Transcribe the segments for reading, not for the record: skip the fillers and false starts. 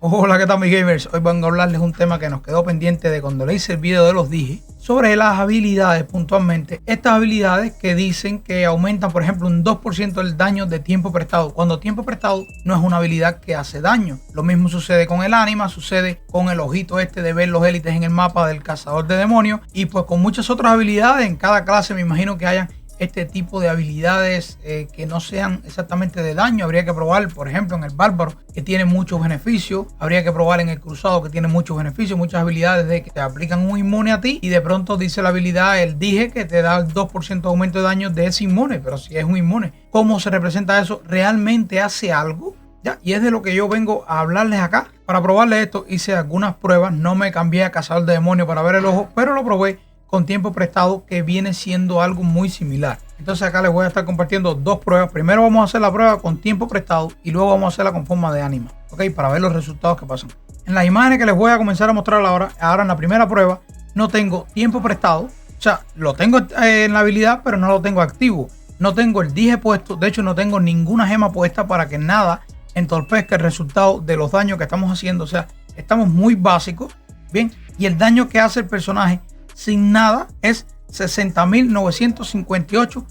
Hola, ¿qué tal mis gamers? Hoy vengo a hablarles un tema que nos quedó pendiente de cuando le hice el video de los dije sobre las habilidades puntualmente. Estas habilidades que dicen que aumentan, por ejemplo, un 2% el daño de tiempo prestado, cuando tiempo prestado no es una habilidad que hace daño. Lo mismo sucede con el ánima, sucede con el ojito este de ver los élites en el mapa del cazador de demonios y pues con muchas otras habilidades. En cada clase me imagino que hayan este tipo de habilidades que no sean exactamente de daño. Habría que probar, por ejemplo, en el bárbaro, que tiene muchos beneficios. Habría que probar en el cruzado, que tiene muchos beneficios, muchas habilidades de que te aplican un inmune a ti y de pronto dice la habilidad, el dije, que te da el 2% de aumento de daño de ese inmune. Pero si es un inmune, ¿cómo se representa eso? ¿Realmente hace algo? Ya, y es de lo que yo vengo a hablarles acá. Para probarles esto hice algunas pruebas. No me cambié a cazador de demonios para ver el ojo, pero lo probé con tiempo prestado, que viene siendo algo muy similar. Entonces acá les voy a estar compartiendo dos pruebas. Primero vamos a hacer la prueba con tiempo prestado y luego vamos a hacerla con forma de ánima, ok, para ver los resultados que pasan. En las imágenes que les voy a comenzar a mostrar ahora en la primera prueba no tengo tiempo prestado, o sea, lo tengo en la habilidad pero no lo tengo activo. No tengo el dije puesto, de hecho no tengo ninguna gema puesta para que nada entorpezca el resultado de los daños que estamos haciendo. O sea, estamos muy básicos, bien, y el daño que hace el personaje sin nada es 60.958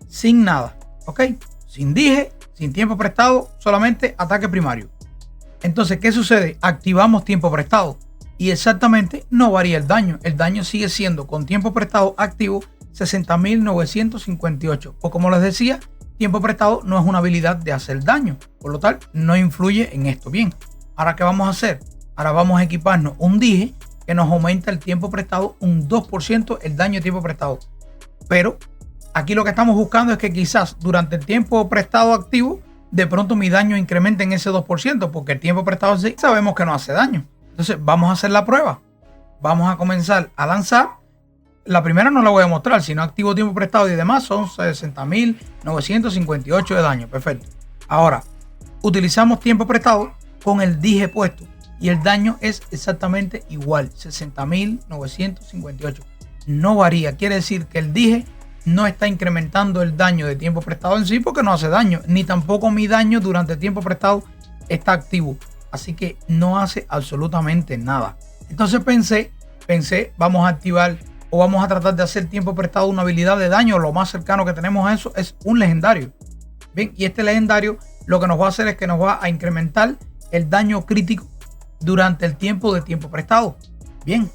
sin nada, ok, sin dije, sin tiempo prestado, solamente ataque primario. Entonces, ¿qué sucede? Activamos tiempo prestado y exactamente no varía el daño sigue siendo con tiempo prestado activo 60.958, o como les decía, tiempo prestado no es una habilidad de hacer daño, por lo tal no influye en esto. Bien, ahora ¿qué vamos a hacer? Ahora vamos a equiparnos un dije que nos aumenta el tiempo prestado un 2% el daño de tiempo prestado. Pero aquí lo que estamos buscando es que quizás durante el tiempo prestado activo, de pronto mi daño incremente en ese 2%, porque el tiempo prestado sí sabemos que no hace daño. Entonces vamos a hacer la prueba. Vamos a comenzar a lanzar. La primera no la voy a mostrar, sino activo tiempo prestado y demás son 60.958 de daño. Perfecto. Ahora, utilizamos tiempo prestado con el dije puesto. Y el daño es exactamente igual, 60.958. No varía, quiere decir que el dije no está incrementando el daño de tiempo prestado en sí porque no hace daño, ni tampoco mi daño durante el tiempo prestado está activo. Así que no hace absolutamente nada. Entonces pensé, vamos a activar o vamos a tratar de hacer tiempo prestado una habilidad de daño. Lo más cercano que tenemos a eso es un legendario. Bien, y este legendario lo que nos va a hacer es que nos va a incrementar el daño crítico durante el tiempo de tiempo prestado. Bien,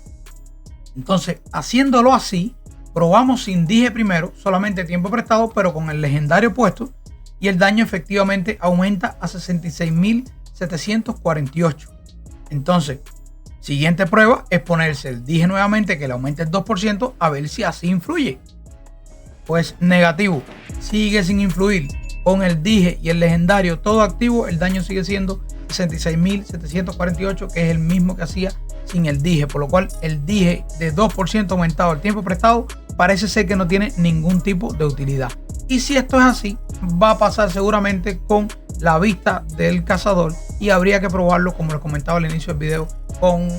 entonces haciéndolo así, probamos sin dije primero, solamente tiempo prestado, pero con el legendario puesto, y el daño efectivamente aumenta a 66.748. Entonces, siguiente prueba es ponerse el dije nuevamente, que le aumente el 2%, a ver si así influye. Pues negativo, sigue sin influir. Con el dije y el legendario todo activo, el daño sigue siendo 66.748, que es el mismo que hacía sin el dije, por lo cual el dije de 2% aumentado el tiempo prestado parece ser que no tiene ningún tipo de utilidad. Y si esto es así, va a pasar seguramente con la vista del cazador y habría que probarlo, como les comentaba al inicio del video, con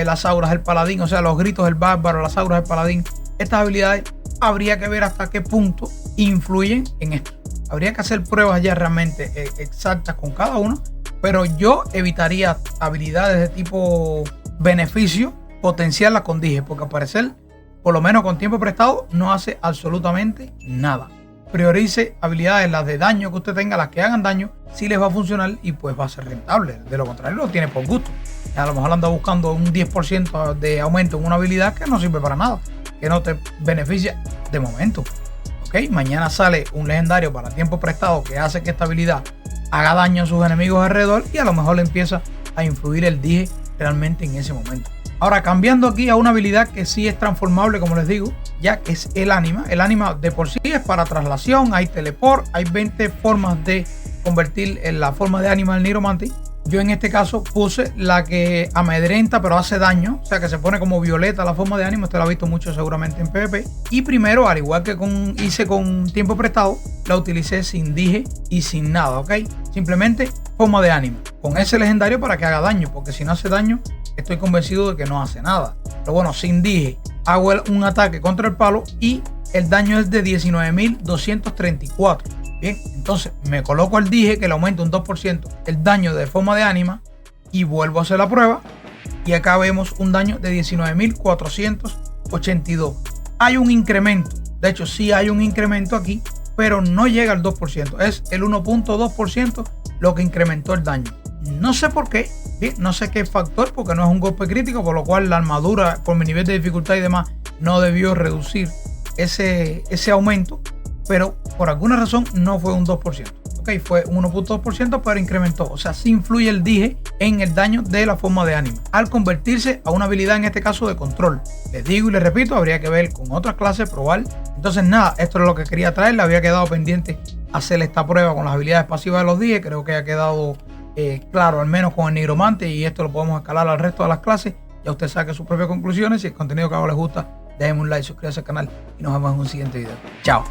las auras del paladín, o sea, los gritos del bárbaro, las auras del paladín. Estas habilidades habría que ver hasta qué punto influyen en esto. Habría que hacer pruebas ya realmente exactas con cada uno, pero yo evitaría habilidades de tipo beneficio, potenciarlas con dije, porque al parecer, por lo menos con tiempo prestado, no hace absolutamente nada. Priorice habilidades, las de daño que usted tenga, las que hagan daño, si les va a funcionar y pues va a ser rentable. De lo contrario, lo tiene por gusto. A lo mejor anda buscando un 10% de aumento en una habilidad que no sirve para nada, que no te beneficia de momento. Ok, mañana sale un legendario para tiempo prestado que hace que esta habilidad haga daño a sus enemigos alrededor y a lo mejor le empieza a influir el dije realmente en ese momento. Ahora, cambiando aquí a una habilidad que sí es transformable, como les digo, ya que es el ánima. El ánima de por sí es para traslación, hay teleport, hay 20 formas de convertir en la forma de ánima del Nigromante. Yo en este caso puse la que amedrenta pero hace daño, o sea que se pone como violeta la forma de ánimo. Usted la ha visto mucho seguramente en PvP. Y primero, al igual que hice con tiempo prestado, la utilicé sin dije y sin nada, ok. Simplemente forma de ánimo con ese legendario para que haga daño, porque si no hace daño estoy convencido de que no hace nada. Pero bueno, sin dije hago un ataque contra el palo y el daño es de 19.234. Bien, entonces me coloco el dije que le aumenta un 2% el daño de forma de ánima y vuelvo a hacer la prueba y acá vemos un daño de 19.482. Hay un incremento, de hecho sí hay un incremento aquí, pero no llega al 2%, es el 1.2% lo que incrementó el daño. No sé por qué, bien, no sé qué factor, porque no es un golpe crítico, por lo cual la armadura por mi nivel de dificultad y demás no debió reducir ese aumento, pero por alguna razón no fue un 2%. Ok, fue un 1.2%, pero incrementó. O sea, sí influye el dije en el daño de la forma de ánima al convertirse a una habilidad, en este caso de control. Les digo y les repito, habría que ver con otras clases, probar. Entonces nada, esto es lo que quería traer. Le había quedado pendiente hacer esta prueba con las habilidades pasivas de los dijes. Creo que ha quedado claro, al menos con el nigromante, y esto lo podemos escalar al resto de las clases. Ya usted saque sus propias conclusiones. Si el contenido que hago les gusta, déjenme un like, suscríbase al canal y nos vemos en un siguiente video. Chao.